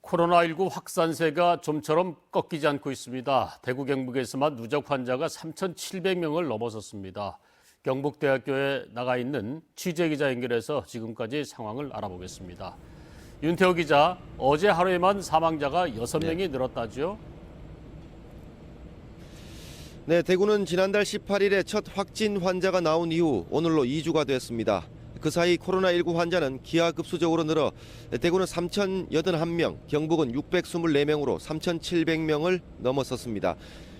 코로나19 확산세가 좀처럼 꺾이지 않고 있습니다. 대구 경북에서만 누적 환자가 3,700명을 넘어섰습니다. 경북대학교에 나가 있는 취재기자 연결해서 지금까지 상황을 알아보겠습니다. 윤태호 기자, 어제 하루에만 사망자가 6명이 늘었다죠? 네, 대구는 지난달 18일에 첫 확진 환자가 나온 이후 오늘로 2주가 됐습니다. 그 사이 코로나19 환자는 기하급수적으로 늘어 대구는 3,081명, 경북은 624명으로 3,700명을 넘어섰습니다.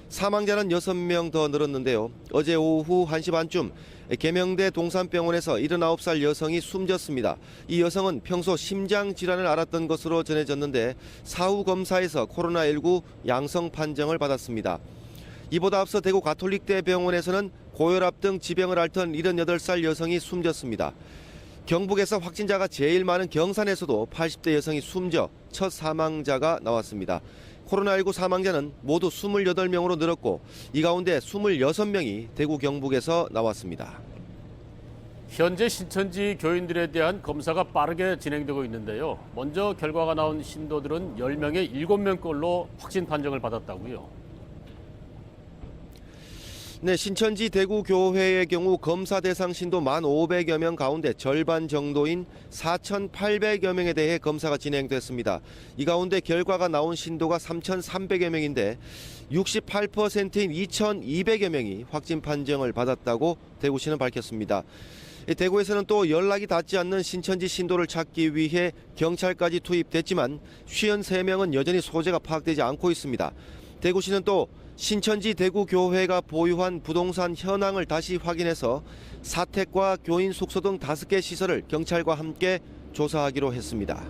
사망자는 6명 더 늘었는데요. 어제 오후 1시 반쯤 계명대 동산병원에서 79살 여성이 숨졌습니다. 이 여성은 평소 심장 질환을 앓았던 것으로 전해졌는데 사후 검사에서 코로나19 양성 판정을 받았습니다. 이보다 앞서 대구 가톨릭대 병원에서는 고혈압 등 지병을 앓던 78살 여성이 숨졌습니다. 경북에서 확진자가 제일 많은 경산에서도 80대 여성이 숨져 첫 사망자가 나왔습니다. 코로나19 사망자는 모두 28명으로 늘었고 이 가운데 26명이 대구 경북에서 나왔습니다. 현재 신천지 교인들에 대한 검사가 빠르게 진행되고 있는데요. 먼저 결과가 나온 신도들은 10명에 7명꼴로 확진 판정을 받았다고요. 네, 신천지 대구교회의 경우 검사 대상 신도 1,500여 명 가운데 절반 정도인 4,800여 명에 대해 검사가 진행됐습니다. 이 가운데 결과가 나온 신도가 3,300여 명인데 68%인 2,200여 명이 확진 판정을 받았다고 대구시는 밝혔습니다. 대구에서는 또 연락이 닿지 않는 신천지 신도를 찾기 위해 경찰까지 투입됐지만 53명은 여전히 소재가 파악되지 않고 있습니다. 대구시는 또 신천지 대구교회가 보유한 부동산 현황을 다시 확인해서 사택과 교인 숙소 등 5개 시설을 경찰과 함께 조사하기로 했습니다.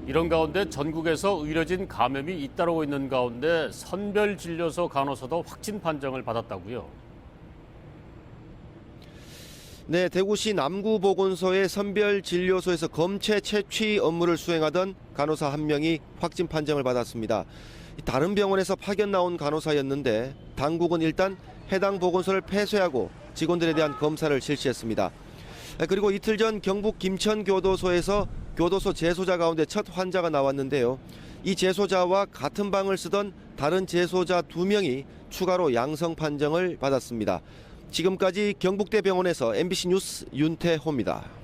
이런 가운데 전국에서 의료진 감염이 잇따르고 있는 가운데 선별진료소 간호사도 확진 판정을 받았다고요. 네, 대구시 남구보건소의 선별진료소에서 검체 채취 업무를 수행하던 간호사 1명이 확진 판정을 받았습니다. 다른 병원에서 파견 나온 간호사였는데 당국은 일단 해당 보건소를 폐쇄하고 직원들에 대한 검사를 실시했습니다. 그리고 이틀 전 경북 김천교도소에서 교도소 재소자 가운데 첫 환자가 나왔는데요. 이 재소자와 같은 방을 쓰던 다른 재소자 2명이 추가로 양성 판정을 받았습니다. 지금까지 경북대병원에서 MBC 뉴스 윤태호입니다.